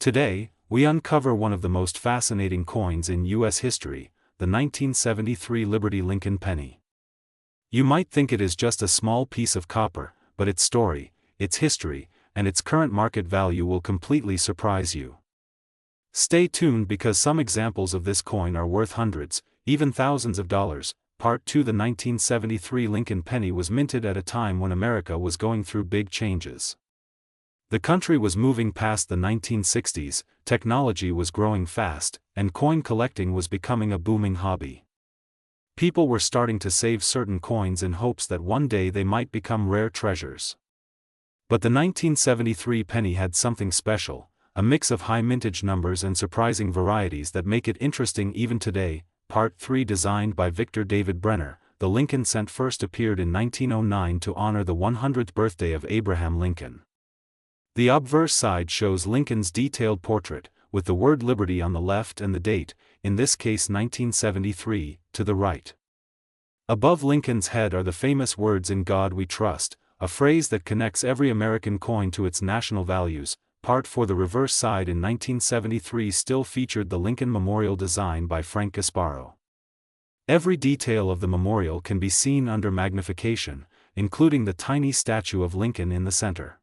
Today, we uncover one of the most fascinating coins in U.S. history, the 1973 Liberty Lincoln penny. You might think it is just a small piece of copper, but its story, its history, and its current market value will completely surprise you. Stay tuned because some examples of this coin are worth hundreds, even thousands of dollars. Part 2. The 1973 Lincoln penny was minted at a time when America was going through big changes. The country was moving past the 1960s, technology was growing fast, and coin collecting was becoming a booming hobby. People were starting to save certain coins in hopes that one day they might become rare treasures. But the 1973 penny had something special, a mix of high mintage numbers and surprising varieties that make it interesting even today. Part 3. Designed by Victor David Brenner, the Lincoln cent first appeared in 1909 to honor the 100th birthday of Abraham Lincoln. The obverse side shows Lincoln's detailed portrait, with the word Liberty on the left and the date, in this case 1973, to the right. Above Lincoln's head are the famous words "In God We Trust," a phrase that connects every American coin to its national values. Part 4. The reverse side in 1973 still featured the Lincoln Memorial design by Frank Gasparo. Every detail of the memorial can be seen under magnification, including the tiny statue of Lincoln in the center.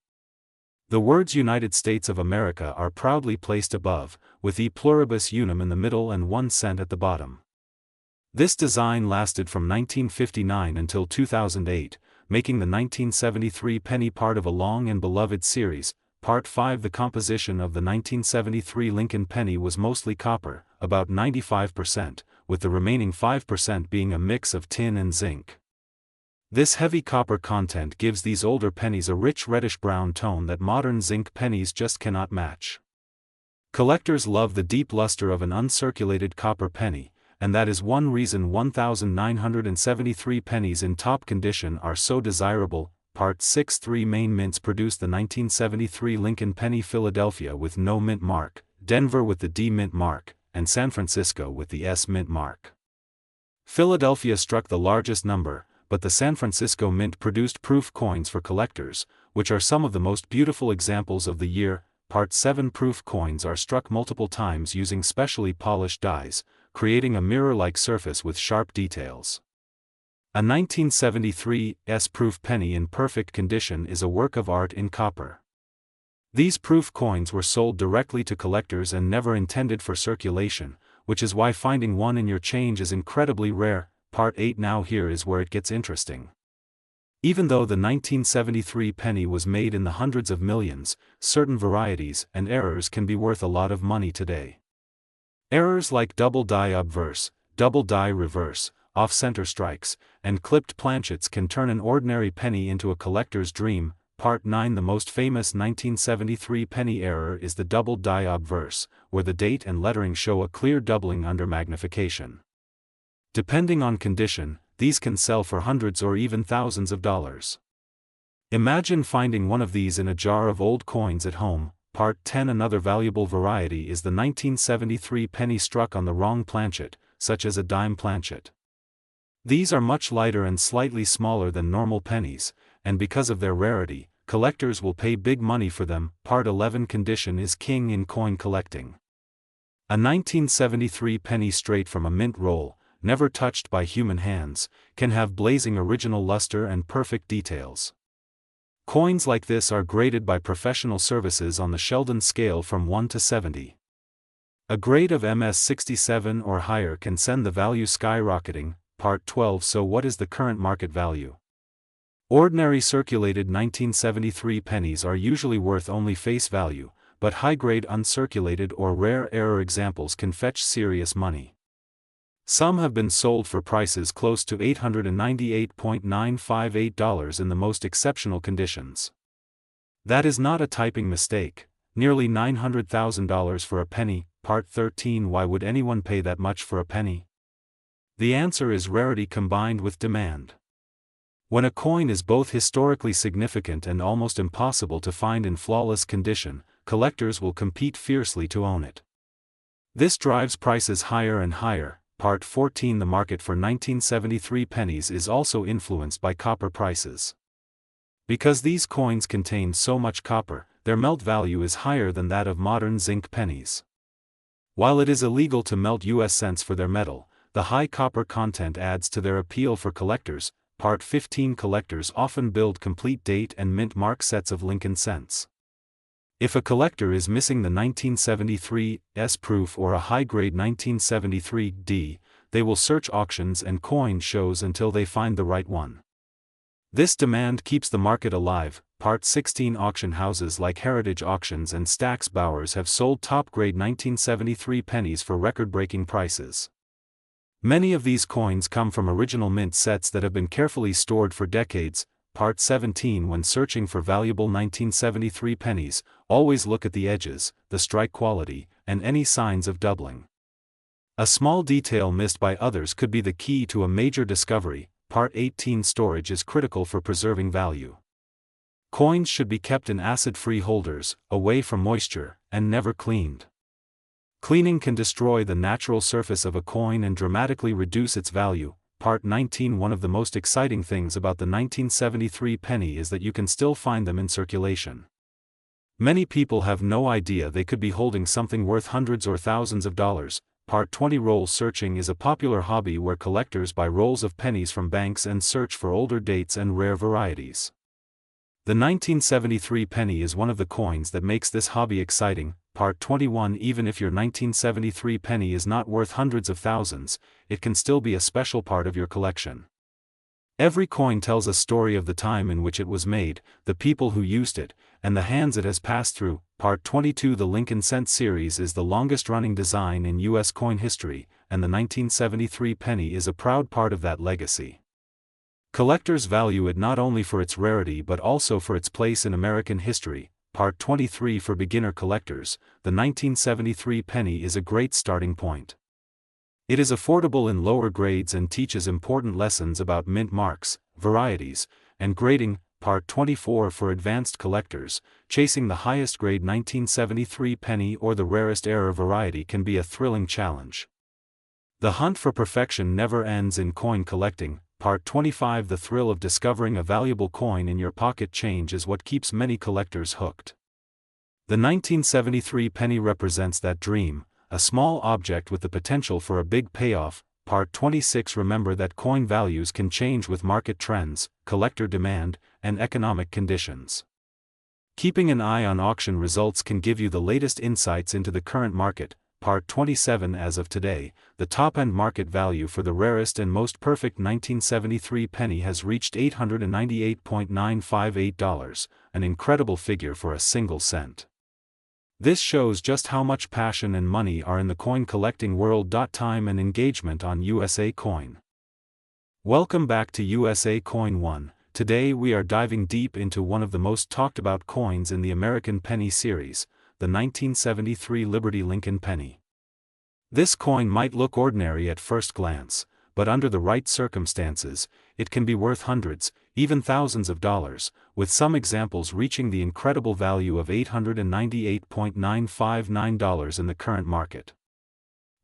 The words United States of America are proudly placed above, with E pluribus unum in the middle and 1 cent at the bottom. This design lasted from 1959 until 2008, making the 1973 penny part of a long and beloved series. Part 5. The composition of the 1973 Lincoln penny was mostly copper, about 95%, with the remaining 5% being a mix of tin and zinc. This heavy copper content gives these older pennies a rich reddish-brown tone that modern zinc pennies just cannot match. Collectors love the deep luster of an uncirculated copper penny, and that is one reason 1,973 pennies in top condition are so desirable. Part 6. 3 main mints produced the 1973 Lincoln penny: Philadelphia with no mint mark, Denver with the D mint mark, and San Francisco with the S mint mark. Philadelphia struck the largest number, but the San Francisco Mint produced proof coins for collectors, which are some of the most beautiful examples of the year. Part 7. Proof coins are struck multiple times using specially polished dies, creating a mirror-like surface with sharp details. A 1973 S-proof penny in perfect condition is a work of art in copper. These proof coins were sold directly to collectors and never intended for circulation, which is why finding one in your change is incredibly rare. Part 8. Now here is where it gets interesting. Even though the 1973 penny was made in the hundreds of millions, certain varieties and errors can be worth a lot of money today. Errors like double die obverse, double die reverse, off-center strikes, and clipped planchets can turn an ordinary penny into a collector's dream. Part 9. The most famous 1973 penny error is the double die obverse, where the date and lettering show a clear doubling under magnification. Depending on condition, these can sell for hundreds or even thousands of dollars. Imagine finding one of these in a jar of old coins at home. Part 10. Another valuable variety is the 1973 penny struck on the wrong planchet, such as a dime planchet. These are much lighter and slightly smaller than normal pennies, and because of their rarity, collectors will pay big money for them. Part 11. Condition is king in coin collecting. A 1973 penny straight from a mint roll, never touched by human hands, can have blazing original luster and perfect details. Coins like this are graded by professional services on the Sheldon scale from 1 to 70. A grade of MS 67 or higher can send the value skyrocketing. Part 12. So what is the current market value? Ordinary circulated 1973 pennies are usually worth only face value, but high-grade uncirculated or rare error examples can fetch serious money. Some have been sold for prices close to $898.958 in the most exceptional conditions. That is not a typing mistake, nearly $900,000 for a penny. Part 13. Why would anyone pay that much for a penny? The answer is rarity combined with demand. When a coin is both historically significant and almost impossible to find in flawless condition, collectors will compete fiercely to own it. This drives prices higher and higher. Part 14. The market for 1973 pennies is also influenced by copper prices. Because these coins contain so much copper, their melt value is higher than that of modern zinc pennies. While it is illegal to melt US cents for their metal, the high copper content adds to their appeal for collectors. Part 15. Collectors often build complete date and mint mark sets of Lincoln cents. If a collector is missing the 1973 S proof or a high-grade 1973 D, they will search auctions and coin shows until they find the right one. This demand keeps the market alive. Part 16. Auction houses like Heritage Auctions and Stack's Bowers have sold top-grade 1973 pennies for record-breaking prices. Many of these coins come from original mint sets that have been carefully stored for decades. Part 17. When searching for valuable 1973 pennies, always look at the edges, the strike quality, and any signs of doubling. A small detail missed by others could be the key to a major discovery. Part 18. Storage is critical for preserving value. Coins should be kept in acid-free holders, away from moisture, and never cleaned. Cleaning can destroy the natural surface of a coin and dramatically reduce its value. Part 19. One of the most exciting things about the 1973 penny is that you can still find them in circulation. Many people have no idea they could be holding something worth hundreds or thousands of dollars. Part 20. Roll searching is a popular hobby where collectors buy rolls of pennies from banks and search for older dates and rare varieties. The 1973 penny is one of the coins that makes this hobby exciting. Part 21. Even if your 1973 penny is not worth hundreds of thousands, it can still be a special part of your collection. Every coin tells a story of the time in which it was made, the people who used it, and the hands it has passed through. Part 22. The Lincoln Cent series is the longest-running design in U.S. coin history, and the 1973 penny is a proud part of that legacy. Collectors value it not only for its rarity but also for its place in American history. Part 23. For beginner collectors, the 1973 penny is a great starting point. It is affordable in lower grades and teaches important lessons about mint marks, varieties, and grading. Part 24. For advanced collectors, chasing the highest grade 1973 penny or the rarest error variety can be a thrilling challenge. The hunt for perfection never ends in coin collecting. Part 25. The thrill of discovering a valuable coin in your pocket change is what keeps many collectors hooked. The 1973 penny represents that dream, a small object with the potential for a big payoff. Part 26. Remember that coin values can change with market trends, collector demand, and economic conditions. Keeping an eye on auction results can give you the latest insights into the current market. Part 27. As of today, the top-end market value for the rarest and most perfect 1973 penny has reached $898.958, an incredible figure for a single cent. This shows just how much passion and money are in the coin collecting world. Time and engagement on USA Coin. Welcome back to USA Coin 1. Today we are diving deep into one of the most talked about coins in the American penny series, the 1973 Liberty Lincoln penny. This coin might look ordinary at first glance, but under the right circumstances, it can be worth hundreds, even thousands of dollars, with some examples reaching the incredible value of $898.959 in the current market.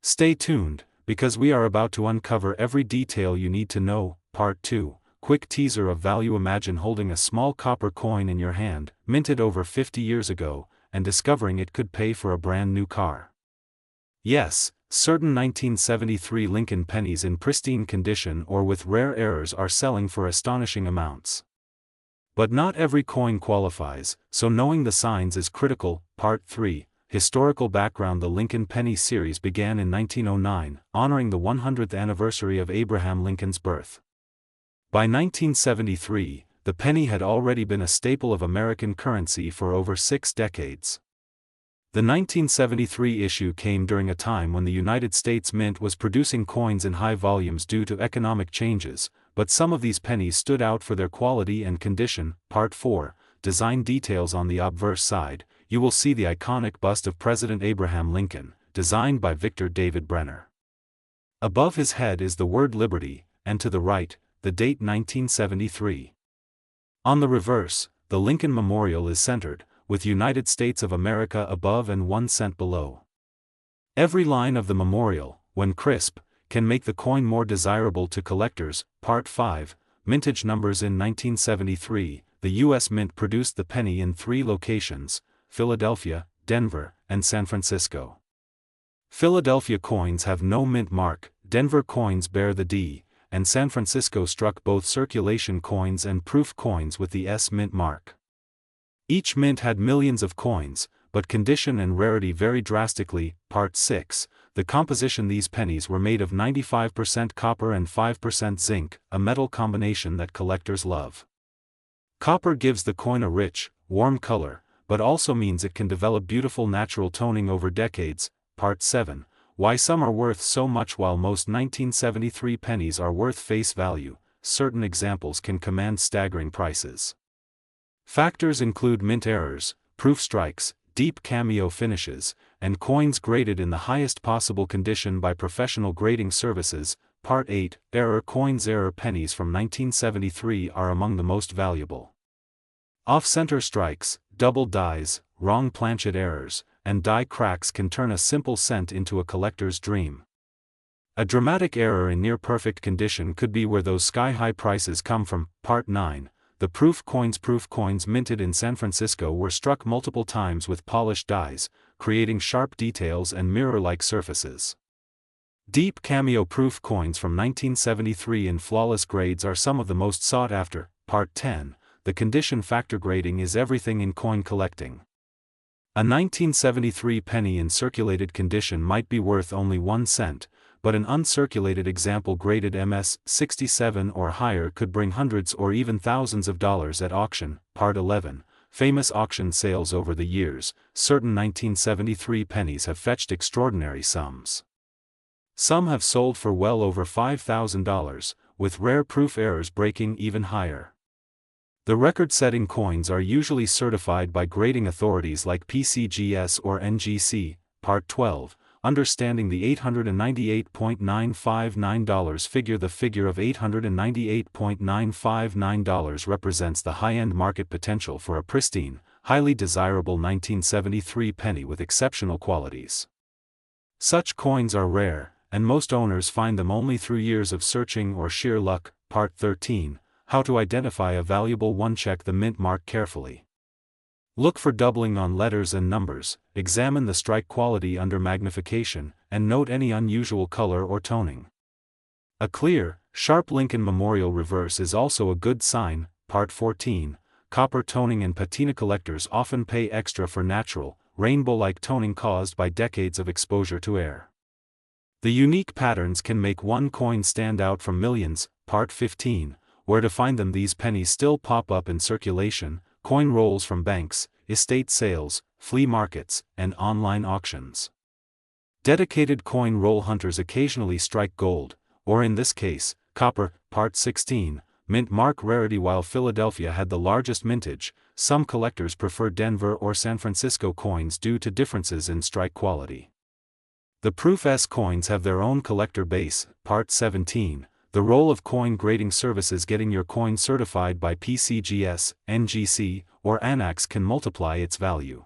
Stay tuned, because we are about to uncover every detail you need to know. Part 2. Quick teaser of value. Imagine holding a small copper coin in your hand, minted over 50 years ago, and discovering it could pay for a brand new car. Yes, certain 1973 Lincoln pennies in pristine condition or with rare errors are selling for astonishing amounts. But not every coin qualifies, so knowing the signs is critical. Part 3. Historical background. The Lincoln penny series began in 1909, honoring the 100th anniversary of Abraham Lincoln's birth. By 1973, the penny had already been a staple of American currency for over 6 decades. The 1973 issue came during a time when the United States Mint was producing coins in high volumes due to economic changes, but some of these pennies stood out for their quality and condition. Part 4. Design details. On the obverse side, you will see the iconic bust of President Abraham Lincoln, designed by Victor David Brenner. Above his head is the word Liberty, and to the right, the date 1973. On the reverse, the Lincoln Memorial is centered, with United States of America above and 1 cent below. Every line of the memorial, when crisp, can make the coin more desirable to collectors. Part 5. Mintage numbers. In 1973, the U.S. Mint produced the penny in 3 locations: Philadelphia, Denver, and San Francisco. Philadelphia coins have no mint mark, Denver coins bear the D, and San Francisco struck both circulation coins and proof coins with the S mint mark. Each mint had millions of coins, but condition and rarity vary drastically. Part 6. The composition: these pennies were made of 95% copper and 5% zinc, a metal combination that collectors love. Copper gives the coin a rich, warm color, but also means it can develop beautiful natural toning over decades. Part 7. Why some are worth so much while most 1973 pennies are worth face value. Certain examples can command staggering prices. Factors include mint errors, proof strikes, deep cameo finishes, and coins graded in the highest possible condition by professional grading services. Part 8. Error coins: error pennies from 1973 are among the most valuable. Off-center strikes, double dies, wrong planchet errors, and die cracks can turn a simple cent into a collector's dream. A dramatic error in near-perfect condition could be where those sky-high prices come from. Part 9. The proof coins minted in San Francisco were struck multiple times with polished dies, creating sharp details and mirror-like surfaces. Deep cameo proof coins from 1973 in flawless grades are some of the most sought after. Part 10. The condition factor: grading is everything in coin collecting. A 1973 penny in circulated condition might be worth only 1 cent, but an uncirculated example graded MS 67 or higher could bring hundreds or even thousands of dollars at auction. Part 11. Famous auction sales: over the years, certain 1973 pennies have fetched extraordinary sums. Some have sold for well over $5,000, with rare proof errors breaking even higher. The record-setting coins are usually certified by grading authorities like PCGS or NGC. Part 12. Understanding the $898.959 figure: the figure of $898.959 represents the high-end market potential for a pristine, highly desirable 1973 penny with exceptional qualities. Such coins are rare, and most owners find them only through years of searching or sheer luck. Part 13. How to identify a valuable one: check the mint mark carefully. Look for doubling on letters and numbers, examine the strike quality under magnification, and note any unusual color or toning. A clear, sharp Lincoln Memorial reverse is also a good sign. Part 14. Copper toning and patina: collectors often pay extra for natural, rainbow-like toning caused by decades of exposure to air. The unique patterns can make one coin stand out from millions. Part 15. Where to find them: these pennies still pop up in circulation, coin rolls from banks, estate sales, flea markets, and online auctions. Dedicated coin roll hunters occasionally strike gold, or in this case, copper. Part 16. Mint mark rarity: while Philadelphia had the largest mintage, some collectors prefer Denver or San Francisco coins due to differences in strike quality. The Proof S coins have their own collector base. Part 17. The role of coin grading services: getting your coin certified by PCGS, NGC, or ANAX can multiply its value.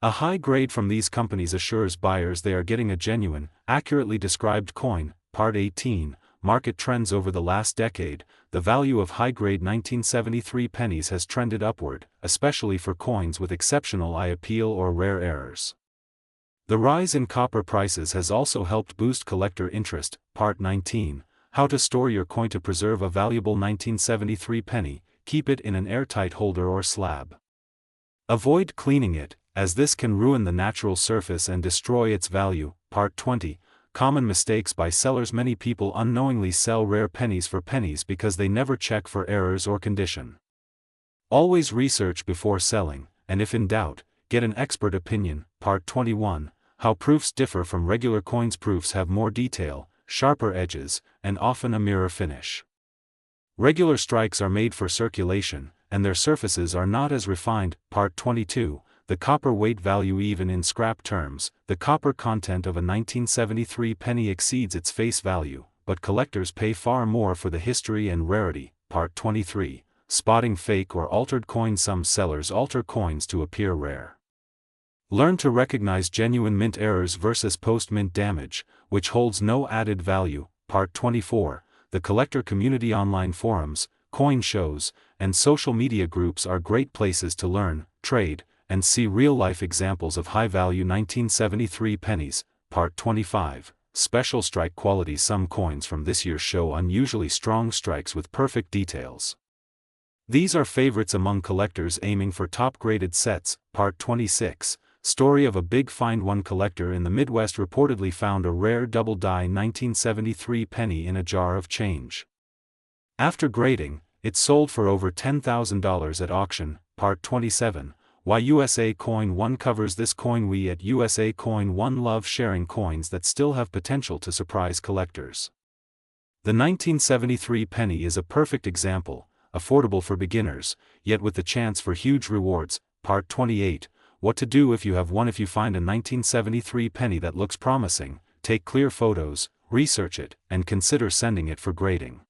A high grade from these companies assures buyers they are getting a genuine, accurately described coin. Part 18. Market trends: over the last decade, the value of high-grade 1973 pennies has trended upward, especially for coins with exceptional eye appeal or rare errors. The rise in copper prices has also helped boost collector interest. Part 19. How to store your coin to preserve a valuable 1973 penny: keep it in an airtight holder or slab. Avoid cleaning it, as this can ruin the natural surface and destroy its value. Part 20. Common mistakes by sellers: many people unknowingly sell rare pennies for pennies because they never check for errors or condition. Always research before selling, and if in doubt, get an expert opinion. Part 21. How proofs differ from regular coins: proofs have more detail, sharper edges, and often a mirror finish. Regular strikes are made for circulation, and their surfaces are not as refined. Part 22. The copper weight value: even in scrap terms, the copper content of a 1973 penny exceeds its face value, but collectors pay far more for the history and rarity. Part 23. Spotting fake or altered coins: some sellers alter coins to appear rare. Learn to recognize genuine mint errors versus post-mint damage, which holds no added value. Part 24. The collector community: online forums, coin shows, and social media groups are great places to learn, trade, and see real-life examples of high-value 1973 pennies. Part 25. Special strike quality. Some coins from this year show unusually strong strikes with perfect details. These are favorites among collectors aiming for top-graded sets. Part 26. Story of a big find. One collector in the Midwest reportedly found a rare double-die 1973 penny in a jar of change. After grading, it sold for over $10,000 at auction. Part 27. Why USA Coin 1 covers this coin. We at USA Coin 1 love sharing coins that still have potential to surprise collectors. The 1973 penny is a perfect example, affordable for beginners, yet with the chance for huge rewards. Part 28. What to do if you have one. If you find a 1973 penny that looks promising, take clear photos, research it, and consider sending it for grading.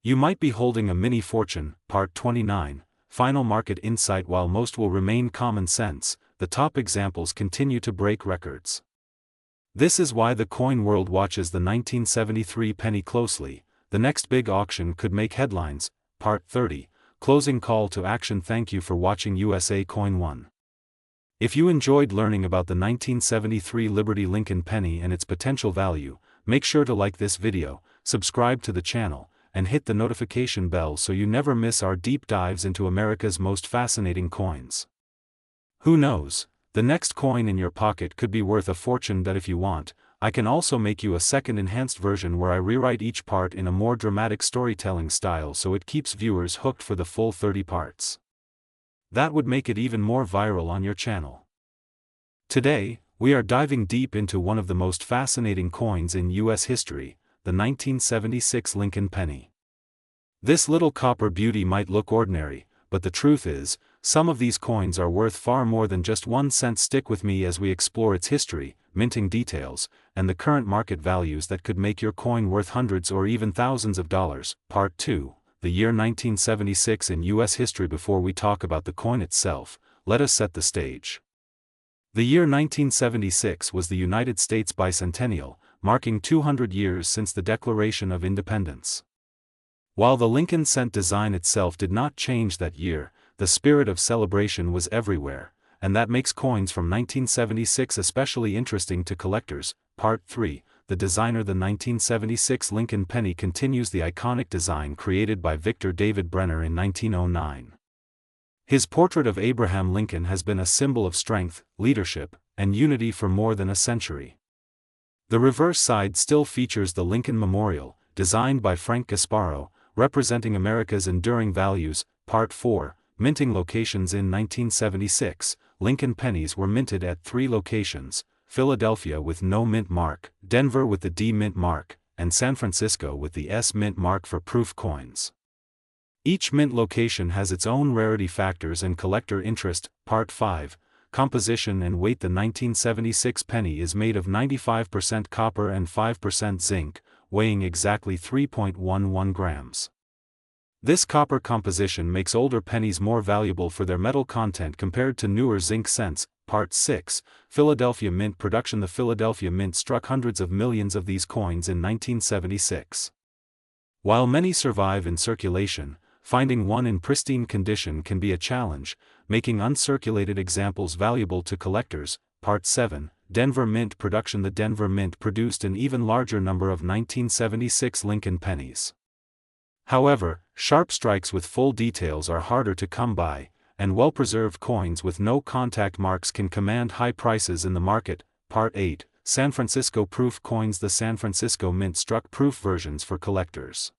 You might be holding a mini fortune. Part 29. Final market insight. While most will remain common sense, the top examples continue to break records. This is why the coin world watches the 1973 penny closely. The next big auction could make headlines. Part 30. Closing call to action. Thank you for watching USA Coin 1. If you enjoyed learning about the 1973 Liberty Lincoln penny and its potential value, make sure to like this video, subscribe to the channel, and hit the notification bell so you never miss our deep dives into America's most fascinating coins. Who knows, the next coin in your pocket could be worth a fortune. That if you want, I can also make you a second enhanced version where I rewrite each part in a more dramatic storytelling style so it keeps viewers hooked for the full 30 parts. That would make it even more viral on your channel. Today, we are diving deep into one of the most fascinating coins in U.S. history, the 1976 Lincoln penny. This little copper beauty might look ordinary, but the truth is, some of these coins are worth far more than just 1 cent. Stick with me as we explore its history, minting details, and the current market values that could make your coin worth hundreds or even thousands of dollars. Part 2. The year 1976 in U.S. history. Before we talk about the coin itself, let us set the stage. The year 1976 was the United States bicentennial, marking 200 years since the Declaration of Independence. While the Lincoln cent design itself did not change that year, the spirit of celebration was everywhere, and that makes coins from 1976 especially interesting to collectors. Part 3. The designer. The 1976 Lincoln penny continues the iconic design created by Victor David Brenner in 1909. His portrait of Abraham Lincoln has been a symbol of strength, leadership, and unity for more than a century. The reverse side still features the Lincoln Memorial, designed by Frank Gasparo, representing America's enduring values. Part 4. Minting locations. In 1976, Lincoln pennies were minted at 3 locations: Philadelphia with no mint mark, Denver with the D mint mark, and San Francisco with the S mint mark for proof coins. Each mint location has its own rarity factors and collector interest. Part 5. Composition and weight. The 1976 penny is made of 95% copper and 5% zinc, weighing exactly 3.11 grams. This copper composition makes older pennies more valuable for their metal content compared to newer zinc cents. Part 6. Philadelphia Mint production. The Philadelphia Mint struck hundreds of millions of these coins in 1976. While many survive in circulation, finding one in pristine condition can be a challenge, making uncirculated examples valuable to collectors. Part 7. Denver Mint production. The Denver Mint produced an even larger number of 1976 Lincoln pennies. However, sharp strikes with full details are harder to come by, and well-preserved coins with no contact marks can command high prices in the market. Part 8. San Francisco Proof coins. The San Francisco Mint struck proof versions for collectors.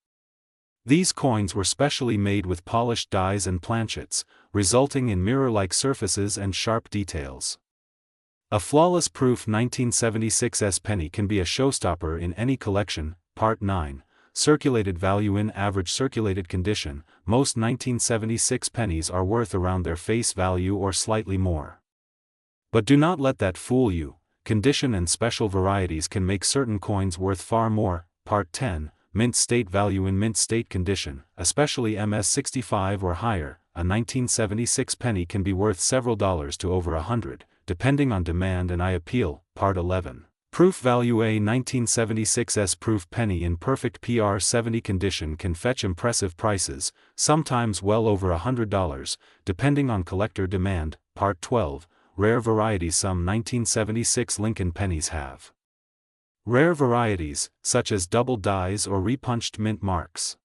These coins were specially made with polished dies and planchets, resulting in mirror-like surfaces and sharp details. A flawless proof 1976 penny can be a showstopper in any collection. Part 9. Circulated value. In average circulated condition, most 1976 pennies are worth around their face value or slightly more. But do not let that fool you. Condition and special varieties can make certain coins worth far more. Part 10. Mint state value. In mint state condition, especially MS65 or higher, a 1976 penny can be worth several dollars to over $100, depending on demand and eye appeal. Part 11. Proof value: a 1976's proof penny in perfect PR70 condition can fetch impressive prices, sometimes well over $100, depending on collector demand. Part 12, Rare varieties. Some 1976 Lincoln pennies have rare varieties, such as double dies or repunched mint marks.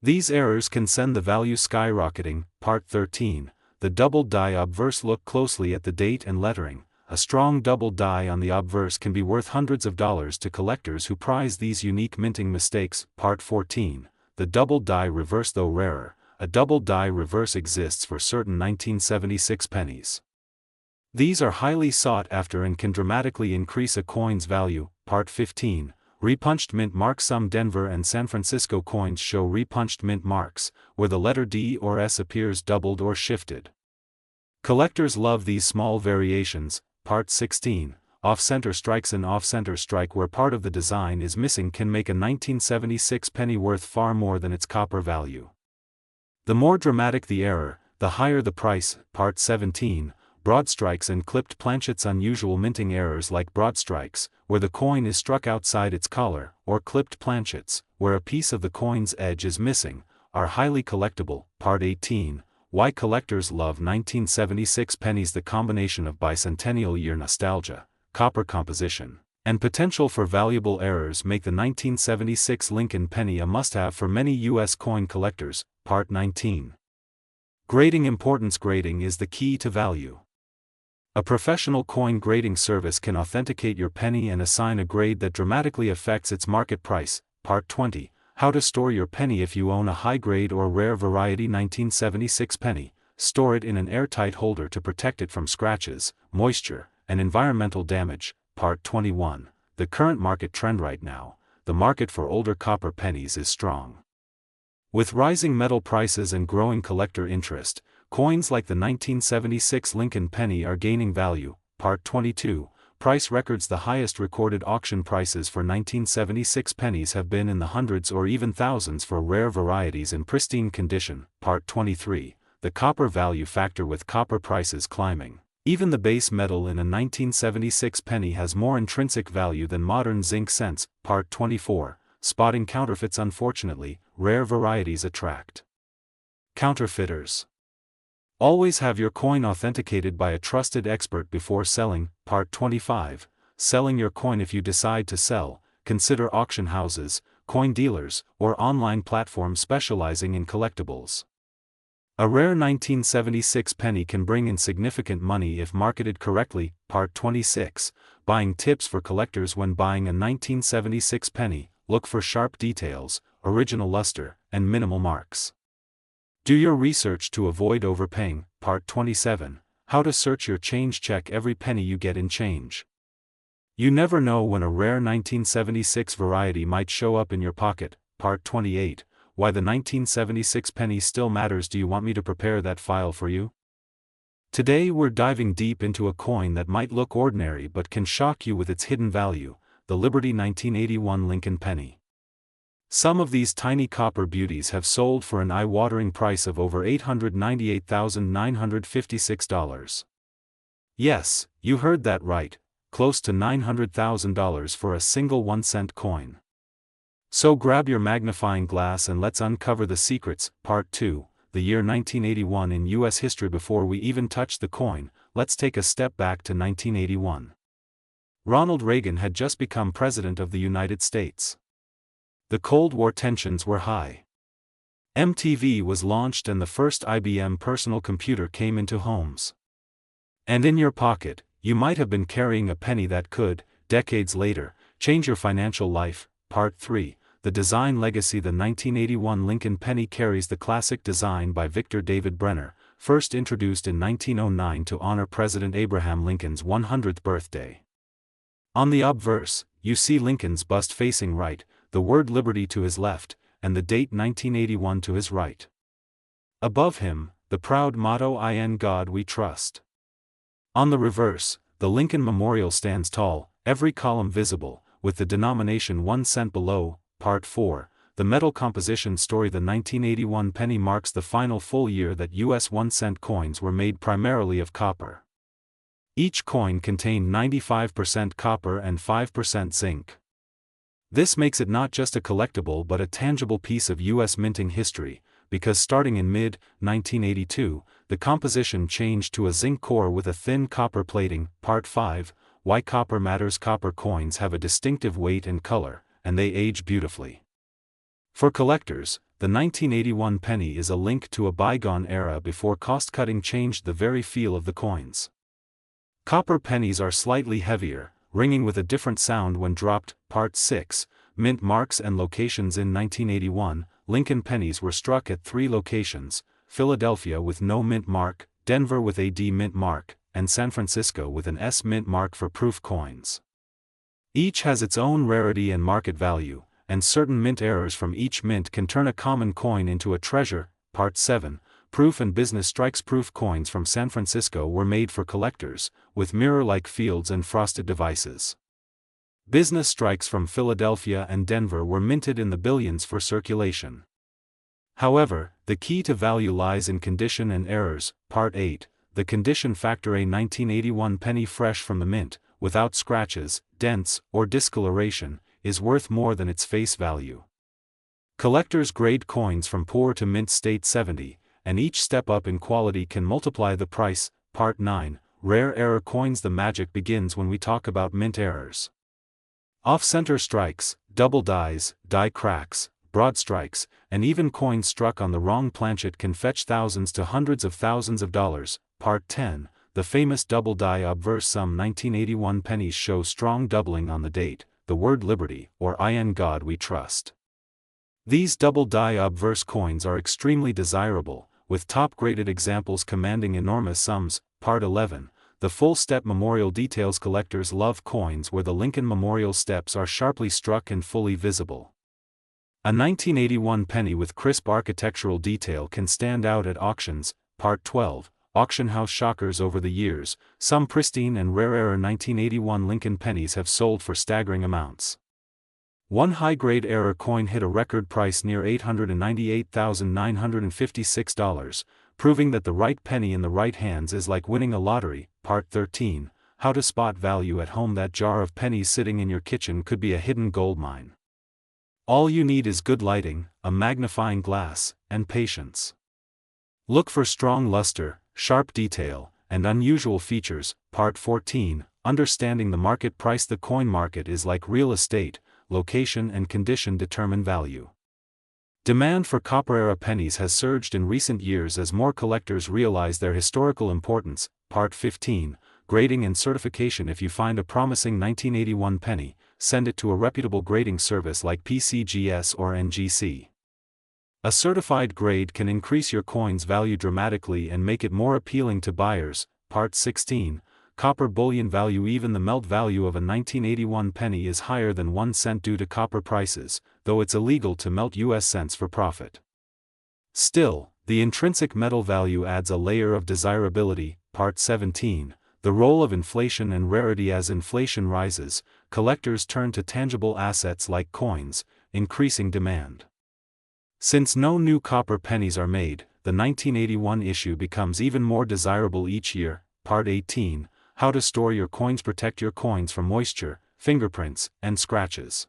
These errors can send the value skyrocketing. Part 13, the double die obverse. Look closely at the date and lettering. A strong double die on the obverse can be worth hundreds of dollars to collectors who prize these unique minting mistakes. Part 14, the double die reverse. Though rarer, a double die reverse exists for certain 1976 pennies. These are highly sought after and can dramatically increase a coin's value. Part 15, repunched mint marks. Some Denver and San Francisco coins show repunched mint marks, where the letter D or S appears doubled or shifted. Collectors love these small variations. Part 16, off-center strikes. An off-center strike where part of the design is missing can make a 1976 penny worth far more than its copper value. The more dramatic the error, the higher the price. Part 17, broad strikes and clipped planchets. Unusual minting errors like broad strikes, where the coin is struck outside its collar, or clipped planchets, where a piece of the coin's edge is missing, are highly collectible. Part 18, why collectors love 1976 pennies. The combination of bicentennial year nostalgia, copper composition, and potential for valuable errors make the 1976 Lincoln penny a must-have for many U.S. coin collectors. Part 19, grading importance. Grading is the key to value. A professional coin grading service can authenticate your penny and assign a grade that dramatically affects its market price. Part 20, how to store your penny. If you own a high-grade or rare variety 1976 penny, store it in an airtight holder to protect it from scratches, moisture, and environmental damage. Part 21, the current market trend. Right now, the market for older copper pennies is strong. With rising metal prices and growing collector interest, coins like the 1976 Lincoln penny are gaining value. Part 22, price records. The highest recorded auction prices for 1976 pennies have been in the hundreds or even thousands for rare varieties in pristine condition. Part 23, the copper value factor. With copper prices climbing, even the base metal in a 1976 penny has more intrinsic value than modern zinc cents. Part 24, spotting counterfeits. Unfortunately, rare varieties attract counterfeiters. Always have your coin authenticated by a trusted expert before selling. Part 25, selling your coin. If you decide to sell, consider auction houses, coin dealers, or online platforms specializing in collectibles. A rare 1976 penny can bring in significant money if marketed correctly. Part 26, buying tips for collectors. When buying a 1976 penny, look for sharp details, original luster, and minimal marks. Do your research to avoid overpaying. Part 27, how to search your change. Check every penny you get in change. You never know when a rare 1976 variety might show up in your pocket. Part 28, why the 1976 penny still matters. Do you want me to prepare that file for you? Today we're diving deep into a coin that might look ordinary but can shock you with its hidden value, the Liberty 1981 Lincoln penny. Some of these tiny copper beauties have sold for an eye-watering price of over $898,956. Yes, you heard that right, close to $900,000 for a single 1-cent coin. So grab your magnifying glass and let's uncover the secrets. Part 2, the year 1981 in U.S. history. Before we even touch the coin, let's take a step back to 1981. Ronald Reagan had just become President of the United States. The Cold War tensions were high. MTV was launched and the first IBM personal computer came into homes. And in your pocket, you might have been carrying a penny that could, decades later, change your financial life. Part 3, the design legacy. The 1981 Lincoln penny carries the classic design by Victor David Brenner, first introduced in 1909 to honor President Abraham Lincoln's 100th birthday. On the obverse, you see Lincoln's bust facing right, the word Liberty to his left, and the date 1981 to his right. Above him, the proud motto "In God We Trust." On the reverse, the Lincoln Memorial stands tall, every column visible, with the denomination 1 cent below. Part 4, the metal composition story. The 1981 penny marks the final full year that U.S. 1-cent coins were made primarily of copper. Each coin contained 95% copper and 5% zinc. This makes it not just a collectible but a tangible piece of U.S. minting history, because starting in mid-1982, the composition changed to a zinc core with a thin copper plating. Part 5, Why Copper Matters. Copper coins have a distinctive weight and color, and they age beautifully. For collectors, the 1981 penny is a link to a bygone era before cost-cutting changed the very feel of the coins. Copper pennies are slightly heavier, ringing with a different sound when dropped. Part 6, Mint Marks and Locations. In 1981, Lincoln pennies were struck at 3 locations: Philadelphia with no mint mark, Denver with a D mint mark, and San Francisco with an S mint mark for proof coins. Each has its own rarity and market value, and certain mint errors from each mint can turn a common coin into a treasure. Part 7, Proof and Business Strikes. Proof coins from San Francisco were made for collectors, with mirror-like fields and frosted devices. Business strikes from Philadelphia and Denver were minted in the billions for circulation. However, the key to value lies in condition and errors. Part 8, The Condition Factor. A 1981 penny fresh from the mint, without scratches, dents, or discoloration, is worth more than its face value. Collectors grade coins from poor to mint state 70, and each step up in quality can multiply the price. Part 9, Rare error coins. The magic begins when we talk about mint errors. Off-center strikes, double dies, die cracks, broad strikes, and even coins struck on the wrong planchet can fetch thousands to hundreds of thousands of dollars. Part 10, The famous double die obverse. Some 1981 pennies show strong doubling on the date, the word liberty, or in God we trust. These double die obverse coins are extremely desirable, with top-graded examples commanding enormous sums. Part 11, The full step memorial details. Collectors love coins where the Lincoln Memorial steps are sharply struck and fully visible. A 1981 penny with crisp architectural detail can stand out at auctions. Part 12, Auction house shockers. Over the years, some pristine and rare error 1981 Lincoln pennies have sold for staggering amounts. One high-grade error coin hit a record price near $898,956, proving that the right penny in the right hands is like winning a lottery. Part 13, How to spot value at home. That jar of pennies sitting in your kitchen could be a hidden gold mine. All you need is good lighting, a magnifying glass, and patience. Look for strong luster, sharp detail, and unusual features. Part 14, Understanding the market price. The coin market is like real estate. Location and condition determine value. Demand for copper-era pennies has surged in recent years as more collectors realize their historical importance. Part 15, Grading and certification. If you find a promising 1981 penny, send it to a reputable grading service like PCGS or NGC. A certified grade can increase your coin's value dramatically and make it more appealing to buyers. Part 16, Copper bullion value. Even the melt value of a 1981 penny is higher than 1 cent due to copper prices, though it's illegal to melt US cents for profit. Still, the intrinsic metal value adds a layer of desirability. Part 17, The role of inflation and rarity. As inflation rises, collectors turn to tangible assets like coins, increasing demand. Since no new copper pennies are made, the 1981 issue becomes even more desirable each year. Part 18, How to store your coins. Protect your coins from moisture, fingerprints, and scratches.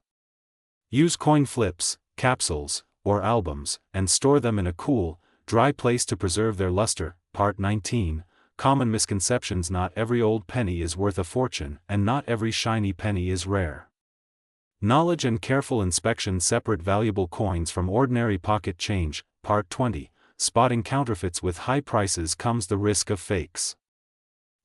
Use coin flips, capsules, or albums, and store them in a cool, dry place to preserve their luster. Part 19, Common misconceptions. Not every old penny is worth a fortune, and not every shiny penny is rare. Knowledge and careful inspection separate valuable coins from ordinary pocket change. Part 20, Spotting counterfeits. With high prices comes the risk of fakes.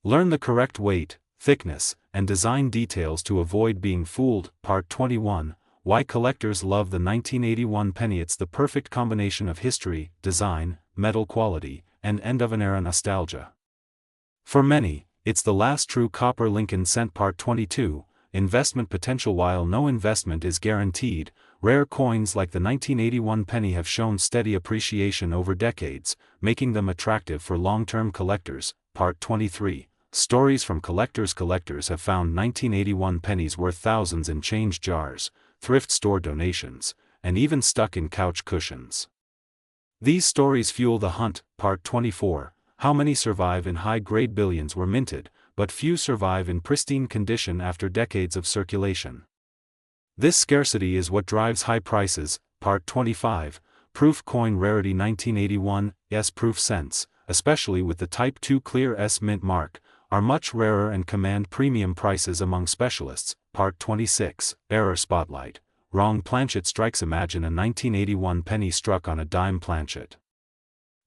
Learn the correct weight, thickness, and design details to avoid being fooled. Part 21, Why collectors love the 1981 penny. It's the perfect combination of history, design, metal quality, and end-of-an-era nostalgia. For many, it's the last true copper Lincoln cent. Part 22, Investment potential. While no investment is guaranteed, rare coins like the 1981 penny have shown steady appreciation over decades, making them attractive for long-term collectors. Part 23, Stories from collectors. Collectors have found 1981 pennies worth thousands in change jars, thrift store donations, and even stuck in couch cushions. These stories fuel the hunt. Part 24, How many survive in high-grade. Billions were minted, but few survive in pristine condition after decades of circulation. This scarcity is what drives high prices. Part 25, Proof Coin Rarity 1981, S-Proof cents, especially with the Type 2 Clear S mint mark, are much rarer and command premium prices among specialists. Part 26, Error Spotlight, Wrong Planchet Strikes. Imagine a 1981 penny struck on a dime planchet.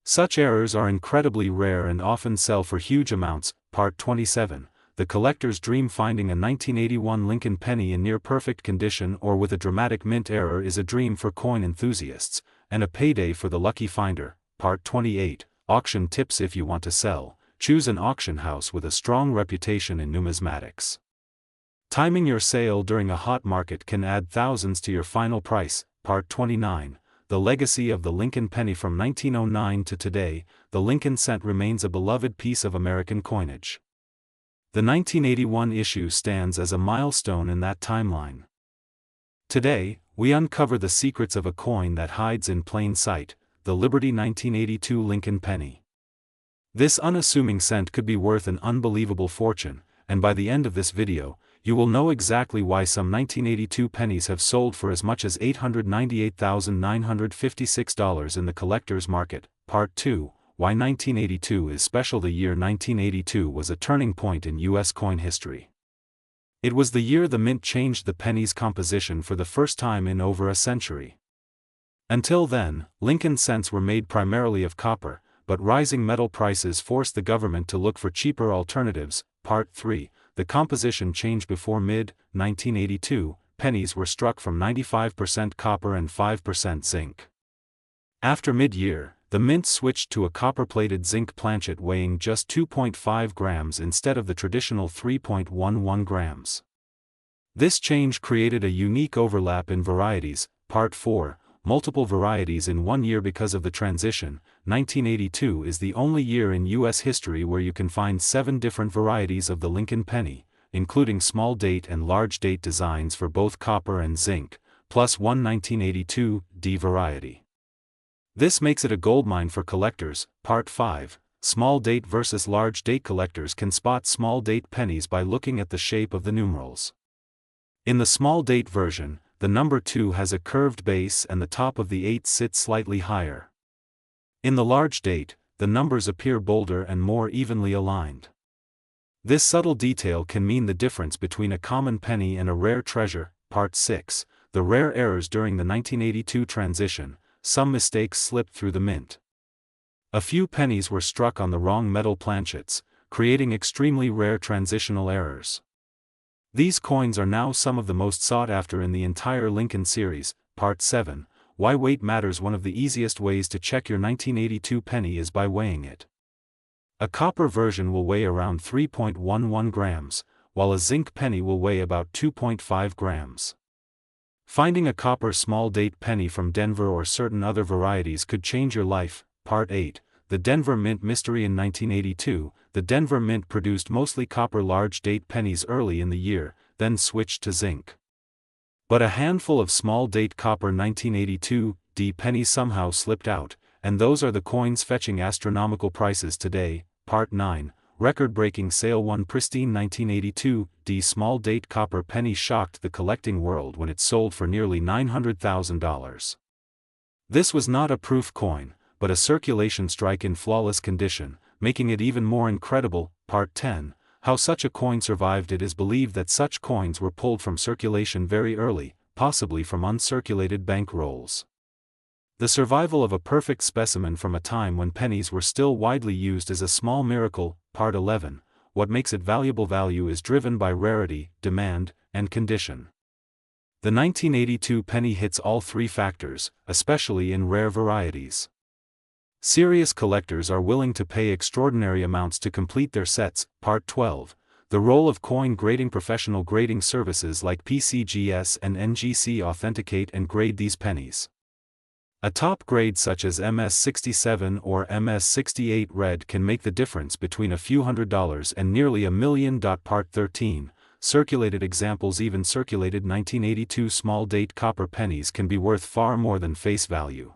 Such errors are incredibly rare and often sell for huge amounts. Part 27, The Collector's Dream. Finding a 1981 Lincoln penny in near-perfect condition or with a dramatic mint error is a dream for coin enthusiasts, and a payday for the lucky finder. Part 28, Auction Tips. If you want to sell, choose an auction house with a strong reputation in numismatics. Timing your sale during a hot market can add thousands to your final price. Part 29, The Legacy of the Lincoln Penny. From 1909 to today, the Lincoln cent remains a beloved piece of American coinage. The 1981 issue stands as a milestone in that timeline. Today, we uncover the secrets of a coin that hides in plain sight, the Liberty 1982 Lincoln penny. This unassuming cent could be worth an unbelievable fortune, and by the end of this video, you will know exactly why some 1982 pennies have sold for as much as $898,956 in the collector's market. Part 2, Why 1982 is Special. The year 1982 was a turning point in U.S. coin history. It was the year the mint changed the penny's composition for the first time in over a century. Until then, Lincoln cents were made primarily of copper, but rising metal prices forced the government to look for cheaper alternatives. Part 3, The composition change. Before mid-1982, pennies were struck from 95% copper and 5% zinc. After mid-year, the mint switched to a copper-plated zinc planchet weighing just 2.5 grams instead of the traditional 3.11 grams. This change created a unique overlap in varieties. Part 4, Multiple varieties in 1 year. Because of the transition, 1982 is the only year in U.S. history where you can find 7 different varieties of the Lincoln penny, including small date and large date designs for both copper and zinc, plus one 1982 D variety. This makes it a goldmine for collectors. Part 5, Small date versus large date. Collectors can spot small date pennies by looking at the shape of the numerals. In the small date version, the number 2 has a curved base and the top of the 8 sits slightly higher. In the large date, the numbers appear bolder and more evenly aligned. This subtle detail can mean the difference between a common penny and a rare treasure. Part 6, The Rare Errors. During the 1982 transition, some mistakes slipped through the mint. A few pennies were struck on the wrong metal planchets, creating extremely rare transitional errors. These coins are now some of the most sought after in the entire Lincoln series. Part 7, Why Weight Matters. One of the easiest ways to check your 1982 penny is by weighing it. A copper version will weigh around 3.11 grams, while a zinc penny will weigh about 2.5 grams. Finding a copper small date penny from Denver or certain other varieties could change your life. Part 8, The Denver Mint Mystery. In 1982, the Denver Mint produced mostly copper large date pennies early in the year, then switched to zinc. But a handful of small date copper 1982 D pennies somehow slipped out, and those are the coins fetching astronomical prices today. Part 9, Record-breaking sale. One pristine 1982 D small date copper penny shocked the collecting world when it sold for nearly $900,000. This was not a proof coin, but a circulation strike in flawless condition, making it even more incredible. Part 10, How such a coin survived. It is believed that such coins were pulled from circulation very early, possibly from uncirculated bank rolls. The survival of a perfect specimen from a time when pennies were still widely used is a small miracle. Part 11, What makes it valuable. Value is driven by rarity, demand, and condition. The 1982 penny hits all 3 factors, especially in rare varieties. Serious collectors are willing to pay extraordinary amounts to complete their sets. Part 12, The role of coin grading. Professional grading services like PCGS and NGC authenticate and grade these pennies. A top grade such as MS67 or MS68 red can make the difference between a few $100s and nearly $1 million. Part 13, Circulated examples. Even circulated 1982 small date copper pennies can be worth far more than face value.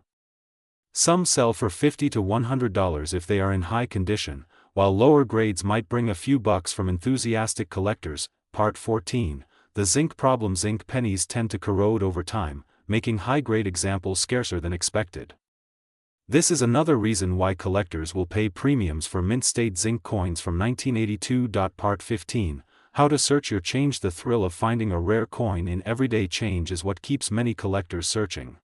Some sell for $50 to $100 if they are in high condition, while lower grades might bring a few bucks from enthusiastic collectors. Part 14. The zinc problem. Zinc pennies tend to corrode over time, making high-grade examples scarcer than expected. This is another reason why collectors will pay premiums for mint-state zinc coins from 1982. Part 15. How to search your change. The thrill of finding a rare coin in everyday change is what keeps many collectors searching.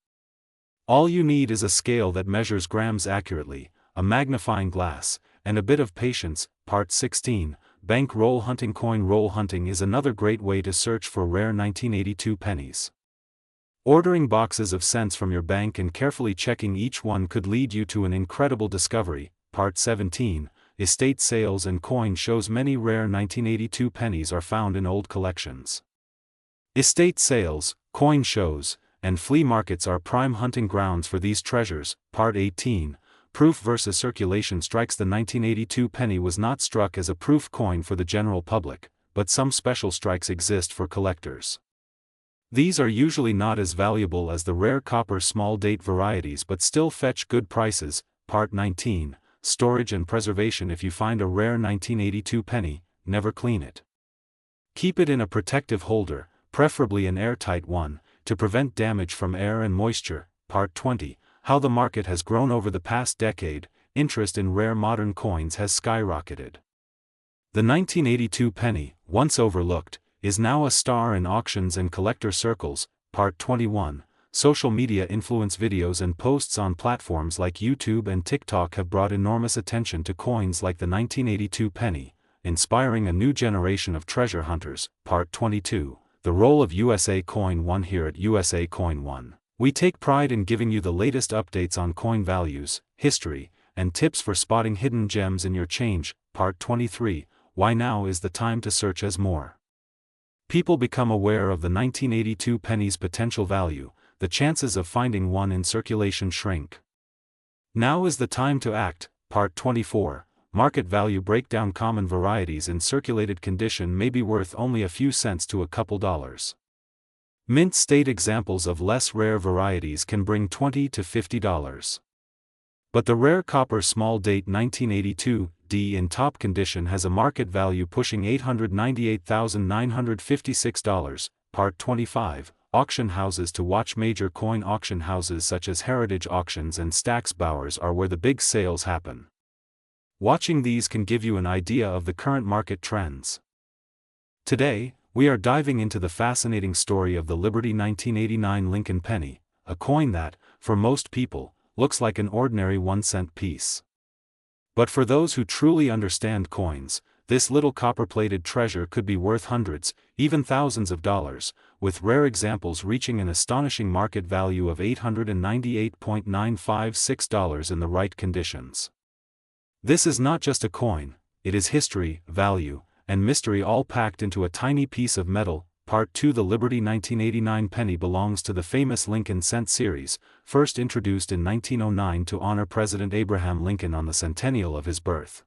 All you need is a scale that measures grams accurately, a magnifying glass, and a bit of patience. Part 16. Bank roll hunting. Coin roll hunting is another great way to search for rare 1982 pennies. Ordering boxes of cents from your bank and carefully checking each one could lead you to an incredible discovery. Part 17. Estate sales and coin shows. Many rare 1982 pennies are found in old collections. Estate sales, coin shows, and flea markets are prime hunting grounds for these treasures. Part 18. Proof versus circulation strikes. The 1982 penny was not struck as a proof coin for the general public, but some special strikes exist for collectors. These are usually not as valuable as the rare copper small date varieties but still fetch good prices. Part 19. Storage and preservation. If you find a rare 1982 penny, never clean it. Keep it in a protective holder, preferably an airtight one, to prevent damage from air and moisture. Part 20. How the market has grown over the past decade. Interest in rare modern coins has skyrocketed. The 1982 penny, once overlooked, is now a star in auctions and collector circles. Part 21. Social media influence. Videos and posts on platforms like YouTube and TikTok have brought enormous attention to coins like the 1982 penny, inspiring a new generation of treasure hunters. Part 22. The role of USA Coin 1. Here at USA Coin 1, we take pride in giving you the latest updates on coin values, history, and tips for spotting hidden gems in your change. Part 23. Why now is the time to search as more people become aware of the 1982 penny's potential value, the chances of finding one in circulation shrink. Now is the time to act. Part 24. Market value breakdown. Common varieties in circulated condition may be worth only a few cents to a couple dollars. Mint state examples of less rare varieties can bring $20 to $50. But the rare copper small date 1982 D in top condition has a market value pushing $898,956. Part 25. Auction houses to watch. Major coin auction houses such as Heritage Auctions and Stack's Bowers are where the big sales happen. Watching these can give you an idea of the current market trends. Today, we are diving into the fascinating story of the Liberty 1989 Lincoln penny, a coin that, for most people, looks like an ordinary 1-cent piece. But for those who truly understand coins, this little copper-plated treasure could be worth hundreds, even thousands of dollars, with rare examples reaching an astonishing market value of $898,956 in the right conditions. This is not just a coin, it is history, value, and mystery all packed into a tiny piece of metal. Part 2. The Liberty 1989 penny belongs to the famous Lincoln Cent series, first introduced in 1909 to honor President Abraham Lincoln on the centennial of his birth.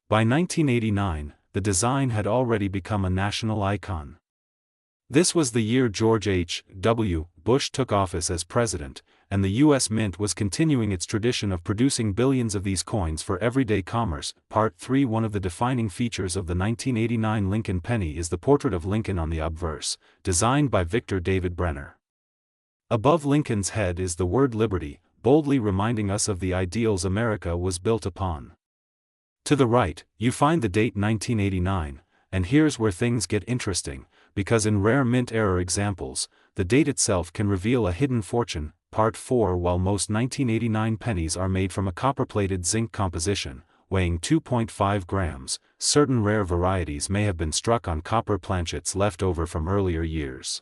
By 1989, the design had already become a national icon. This was the year George H.W. Bush took office as president, and the U.S. Mint was continuing its tradition of producing billions of these coins for everyday commerce. Part 3. One of the defining features of the 1989 Lincoln penny is the portrait of Lincoln on the obverse, designed by Victor David Brenner. Above Lincoln's head is the word Liberty, boldly reminding us of the ideals America was built upon. To the right, you find the date 1989, and here's where things get interesting, because in rare mint-era examples, the date itself can reveal a hidden fortune. Part 4. While most 1989 pennies are made from a copper-plated zinc composition, weighing 2.5 grams, certain rare varieties may have been struck on copper planchets left over from earlier years.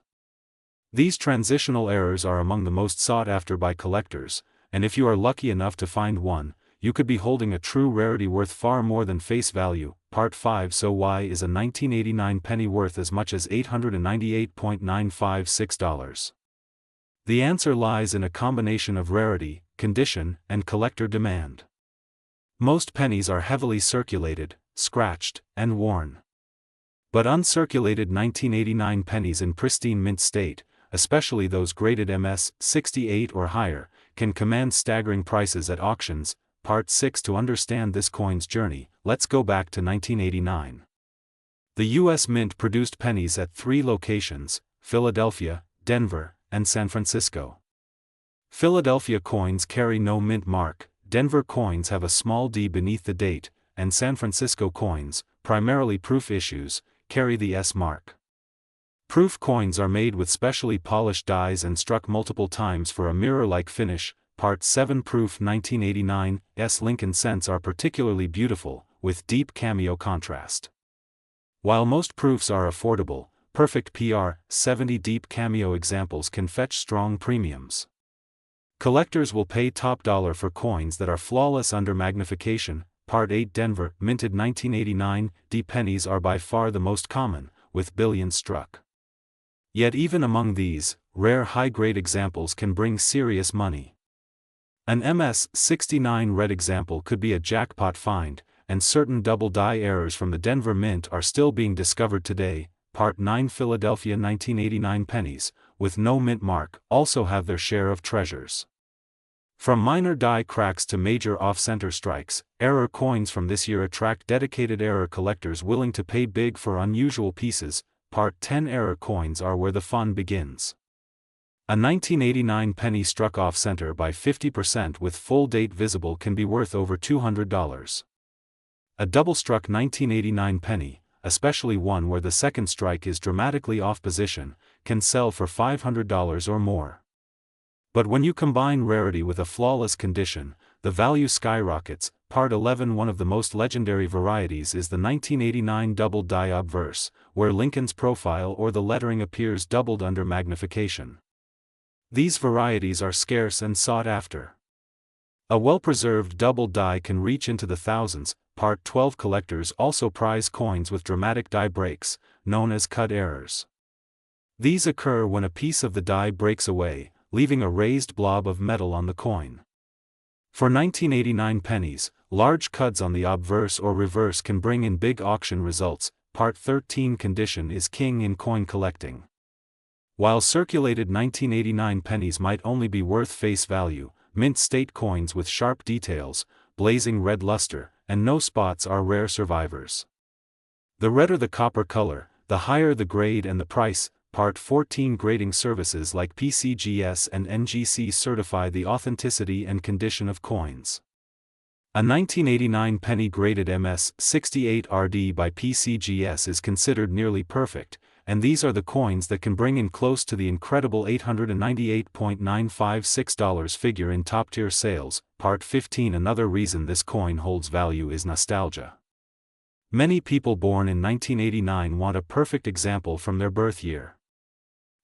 These transitional errors are among the most sought after by collectors, and if you are lucky enough to find one, you could be holding a true rarity worth far more than face value. Part 5. So why is a 1989 penny worth as much as $898,956? The answer lies in a combination of rarity, condition, and collector demand. Most pennies are heavily circulated, scratched, and worn. But uncirculated 1989 pennies in pristine mint state, especially those graded MS 68 or higher, can command staggering prices at auctions. Part 6. To understand this coin's journey, let's go back to 1989. The U.S. Mint produced pennies at 3 locations: Philadelphia, Denver, and San Francisco. Philadelphia coins carry no mint mark, Denver coins have a small d beneath the date, and San Francisco coins, primarily proof issues, carry the S mark. Proof coins are made with specially polished dies and struck multiple times for a mirror-like finish. Part 7 Proof 1989 S Lincoln cents are particularly beautiful, with deep cameo contrast. While most proofs are affordable, perfect PR 70 deep cameo examples can fetch strong premiums. Collectors will pay top dollar for coins that are flawless under magnification. Part 8 Denver, minted 1989, D pennies are by far the most common, with billions struck. Yet even among these, rare high-grade examples can bring serious money. An MS-69 red example could be a jackpot find, and certain double die errors from the Denver Mint are still being discovered today. Part 9 Philadelphia 1989 pennies, with no mint mark, also have their share of treasures. From minor die cracks to major off-center strikes, error coins from this year attract dedicated error collectors willing to pay big for unusual pieces. Part 10 Error coins are where the fun begins. A 1989 penny struck off-center by 50% with full date visible can be worth over $200. A double-struck 1989 penny, especially one where the second strike is dramatically off position, can sell for $500 or more. But when you combine rarity with a flawless condition, the value skyrockets. Part 11 One of the most legendary varieties is the 1989 double die obverse, where Lincoln's profile or the lettering appears doubled under magnification. These varieties are scarce and sought after. A well-preserved double die can reach into the thousands. Part 12 Collectors also prize coins with dramatic die breaks, known as cut errors. These occur when a piece of the die breaks away, leaving a raised blob of metal on the coin. For 1989 pennies, large cuts on the obverse or reverse can bring in big auction results. Part 13 Condition is king in coin collecting. While circulated 1989 pennies might only be worth face value, mint state coins with sharp details, blazing red luster, and no spots are rare survivors. The redder the copper color, the higher the grade and the price. Part 14 Grading services like PCGS and NGC certify the authenticity and condition of coins. A 1989 penny graded MS-68RD by PCGS is considered nearly perfect, and these are the coins that can bring in close to the incredible $898.956 figure in top-tier sales. Part 15 Another reason this coin holds value is nostalgia. Many people born in 1989 want a perfect example from their birth year.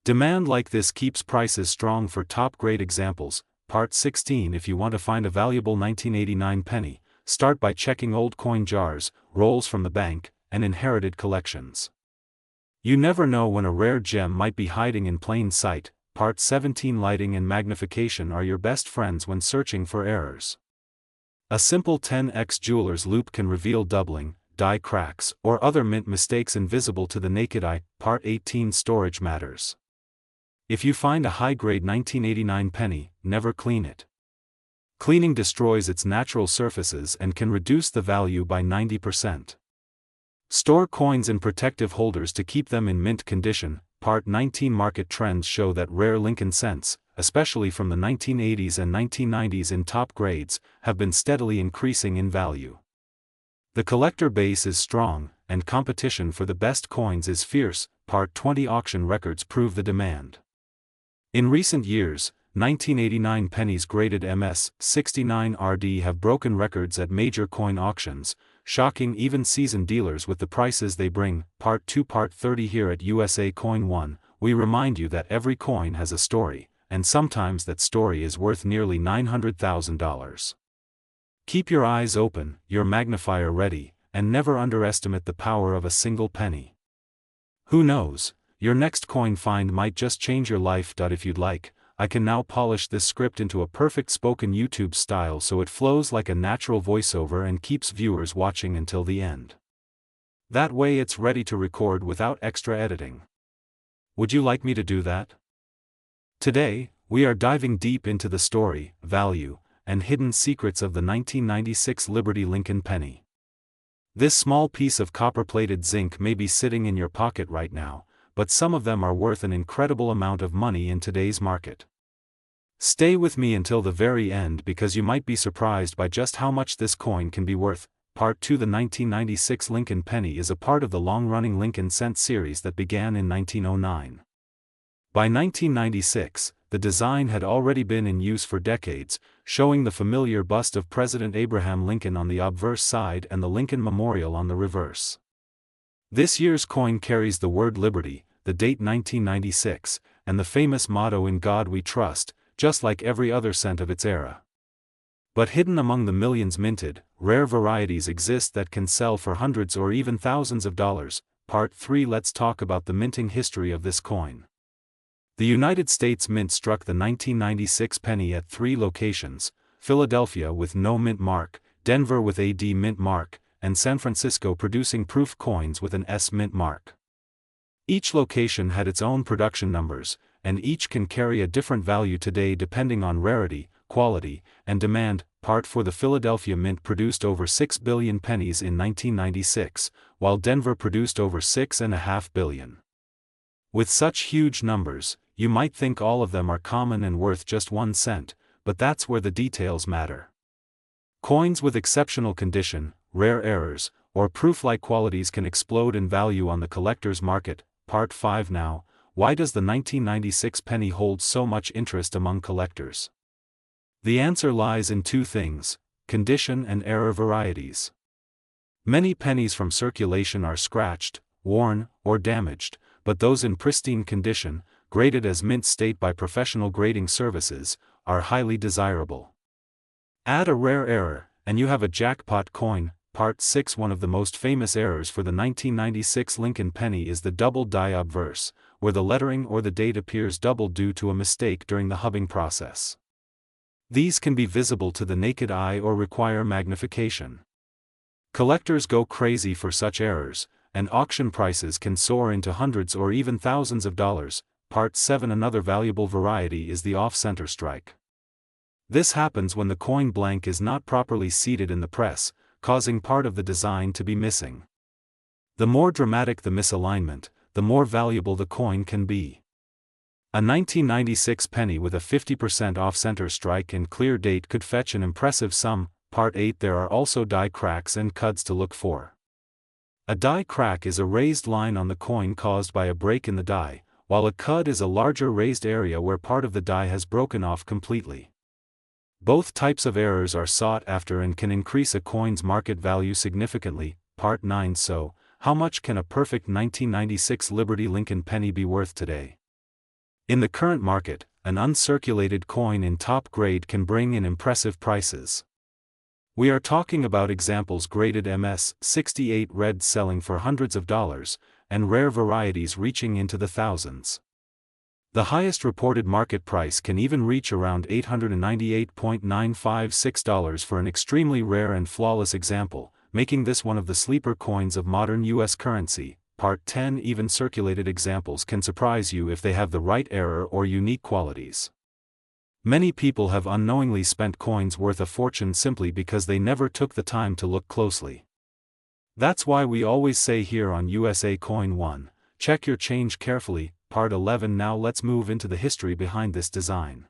Demand like this keeps prices strong for top-grade examples. Part 16 If you want to find a valuable 1989 penny, start by checking old coin jars, rolls from the bank, and inherited collections. You never know when a rare gem might be hiding in plain sight. Part 17 Lighting and magnification are your best friends when searching for errors. A simple 10x jeweler's loupe can reveal doubling, die cracks, or other mint mistakes invisible to the naked eye. Part 18 Storage matters. If you find a high-grade 1989 penny, never clean it. Cleaning destroys its natural surfaces and can reduce the value by 90%. Store coins in protective holders to keep them in mint condition. Part 19 Market trends show that rare Lincoln cents, especially from the 1980s and 1990s in top grades, have been steadily increasing in value. The collector base is strong, and competition for the best coins is fierce. Part 20 Auction records prove the demand. In recent years, 1989 pennies graded MS-69RD have broken records at major coin auctions, shocking even seasoned dealers with the prices they bring. Part 2 Part 30 Here at USA Coin 1, we remind you that every coin has a story, and sometimes that story is worth nearly $900,000. Keep your eyes open, your magnifier ready, and never underestimate the power of a single penny. Who knows, your next coin find might just change your life. If you'd like, I can now polish this script into a perfect spoken YouTube style so it flows like a natural voiceover and keeps viewers watching until the end. That way it's ready to record without extra editing. Would you like me to do that? Today, we are diving deep into the story, value, and hidden secrets of the 1996 Liberty Lincoln penny. This small piece of copper-plated zinc may be sitting in your pocket right now, but some of them are worth an incredible amount of money in today's market. Stay with me until the very end because you might be surprised by just how much this coin can be worth. Part 2. The 1996 Lincoln penny is a part of the long-running Lincoln cent series that began in 1909. By 1996, the design had already been in use for decades, showing the familiar bust of President Abraham Lincoln on the obverse side and the Lincoln Memorial on the reverse. This year's coin carries the word Liberty, the date 1996, and the famous motto "In God We Trust," just like every other cent of its era. But hidden among the millions minted, rare varieties exist that can sell for hundreds or even thousands of dollars. Part 3. Let's talk about the minting history of this coin. The United States Mint struck the 1996 penny at 3 locations: Philadelphia with no mint mark, Denver with a D mint mark, and San Francisco producing proof coins with an S mint mark. Each location had its own production numbers, and each can carry a different value today depending on rarity, quality, and demand. Part 4. The Philadelphia Mint produced over 6 billion pennies in 1996, while Denver produced over 6.5 billion. With such huge numbers, you might think all of them are common and worth just 1 cent, but that's where the details matter. Coins with exceptional condition, rare errors, or proof-like qualities can explode in value on the collector's market. Part 5. Now, why does the 1996 penny hold so much interest among collectors? The answer lies in 2 things: condition and error varieties. Many pennies from circulation are scratched, worn, or damaged, but those in pristine condition, graded as mint state by professional grading services, are highly desirable. Add a rare error, and you have a jackpot coin. Part 6. One of the most famous errors for the 1996 Lincoln penny is the double die obverse, where the lettering or the date appears double due to a mistake during the hubbing process. These can be visible to the naked eye or require magnification. Collectors go crazy for such errors, and auction prices can soar into hundreds or even thousands of dollars. Part 7. Another valuable variety is the off-center strike. This happens when the coin blank is not properly seated in the press, causing part of the design to be missing. The more dramatic the misalignment, the more valuable the coin can be. A 1996 penny with a 50% off-center strike and clear date could fetch an impressive sum. Part 8. There are also die cracks and cuds to look for. A die crack is a raised line on the coin caused by a break in the die, while a cud is a larger raised area where part of the die has broken off completely. Both types of errors are sought after and can increase a coin's market value significantly. Part 9. So, how much can a perfect 1996 Liberty Lincoln penny be worth today? In the current market, an uncirculated coin in top grade can bring in impressive prices. We are talking about examples graded MS-68 red selling for hundreds of dollars, and rare varieties reaching into the thousands. The highest reported market price can even reach around $898.956 for an extremely rare and flawless example, making this one of the sleeper coins of modern U.S. currency. Part 10. Even circulated examples can surprise you if they have the right error or unique qualities. Many people have unknowingly spent coins worth a fortune simply because they never took the time to look closely. That's why we always say here on USA Coin 1, check your change carefully. Part 11. Now let's move into the history behind this design.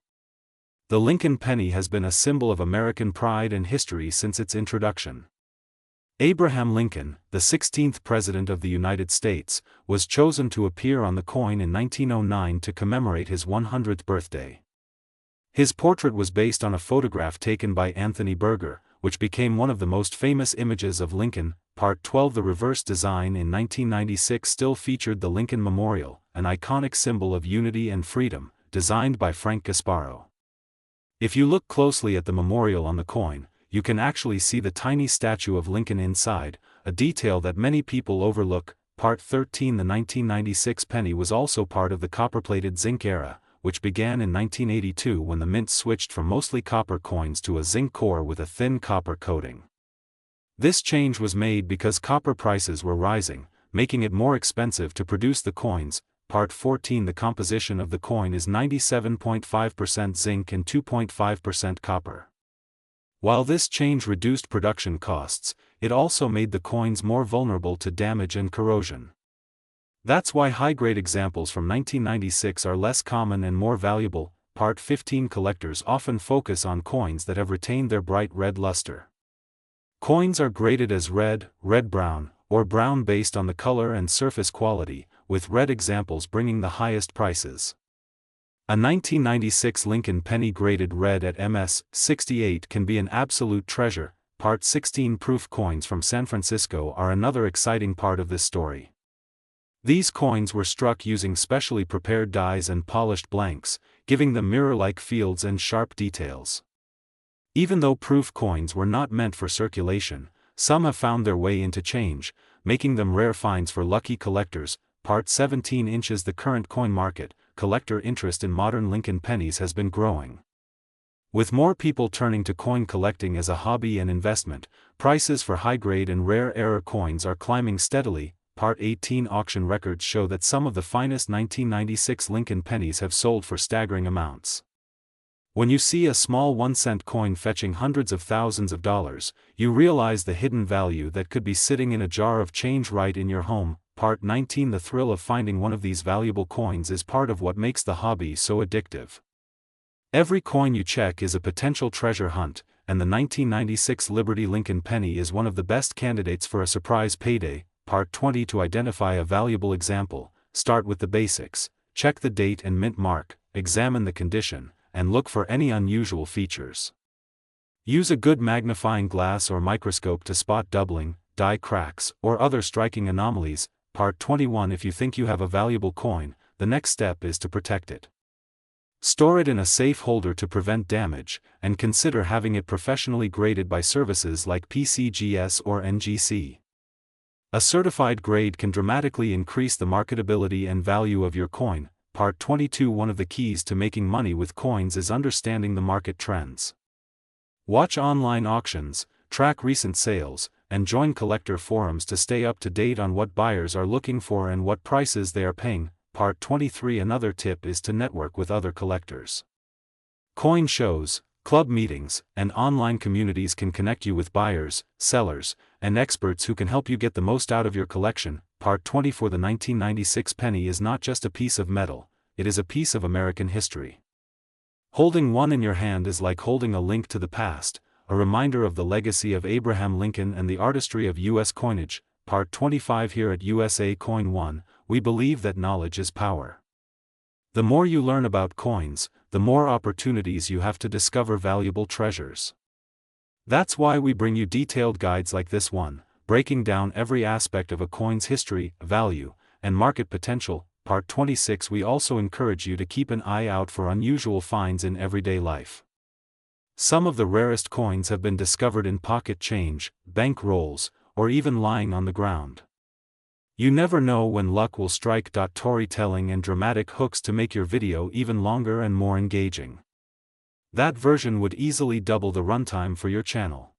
The Lincoln penny has been a symbol of American pride and history since its introduction. Abraham Lincoln, the 16th President of the United States, was chosen to appear on the coin in 1909 to commemorate his 100th birthday. His portrait was based on a photograph taken by Anthony Berger, which became one of the most famous images of Lincoln. Part 12. The reverse design in 1996 still featured the Lincoln Memorial, an iconic symbol of unity and freedom, designed by Frank Gasparo. If you look closely at the memorial on the coin, you can actually see the tiny statue of Lincoln inside, a detail that many people overlook. Part 13. The 1996 penny was also part of the copper-plated zinc era, which began in 1982 when the mint switched from mostly copper coins to a zinc core with a thin copper coating. This change was made because copper prices were rising, making it more expensive to produce the coins. Part 14. The composition of the coin is 97.5% zinc and 2.5% copper. While this change reduced production costs, it also made the coins more vulnerable to damage and corrosion. That's why high-grade examples from 1996 are less common and more valuable. Part 15. Collectors often focus on coins that have retained their bright red luster. Coins are graded as red, red-brown, or brown based on the color and surface quality, with red examples bringing the highest prices. A 1996 Lincoln penny graded red at MS 68 can be an absolute treasure. Part 16. Proof coins from San Francisco are another exciting part of this story. These coins were struck using specially prepared dies and polished blanks, giving them mirror-like fields and sharp details. Even though proof coins were not meant for circulation, some have found their way into change, making them rare finds for lucky collectors. Part 17. Inches. The current coin market, collector interest in modern Lincoln pennies has been growing. With more people turning to coin collecting as a hobby and investment, prices for high-grade and rare error coins are climbing steadily. Part 18. Auction records show that some of the finest 1996 Lincoln pennies have sold for staggering amounts. When you see a small 1-cent coin fetching hundreds of thousands of dollars, you realize the hidden value that could be sitting in a jar of change right in your home. Part 19. The thrill of finding one of these valuable coins is part of what makes the hobby so addictive. Every coin you check is a potential treasure hunt, and the 1996 Liberty Lincoln penny is one of the best candidates for a surprise payday. Part 20. To identify a valuable example, start with the basics, check the date and mint mark, examine the condition, and look for any unusual features. Use a good magnifying glass or microscope to spot doubling, die cracks, or other striking anomalies. Part 21. If you think you have a valuable coin, the next step is to protect it. Store it in a safe holder to prevent damage, and consider having it professionally graded by services like PCGS or NGC. A certified grade can dramatically increase the marketability and value of your coin. Part 22. One of the keys to making money with coins is understanding the market trends. Watch online auctions, track recent sales, and join collector forums to stay up to date on what buyers are looking for and what prices they are paying. Part 23. Another tip is to network with other collectors. Coin shows, club meetings, and online communities can connect you with buyers, sellers, and experts who can help you get the most out of your collection. Part 24. The 1996 penny is not just a piece of metal, it is a piece of American history. Holding one in your hand is like holding a link to the past, a reminder of the legacy of Abraham Lincoln and the artistry of U.S. coinage. Part 25. Here at USA Coin One, we believe that knowledge is power. The more you learn about coins, the more opportunities you have to discover valuable treasures. That's why we bring you detailed guides like this one, breaking down every aspect of a coin's history, value, and market potential. Part 26. We also encourage you to keep an eye out for unusual finds in everyday life. Some of the rarest coins have been discovered in pocket change, bank rolls, or even lying on the ground. You never know when luck will strike. Storytelling and dramatic hooks to make your video even longer and more engaging. That version would easily double the runtime for your channel.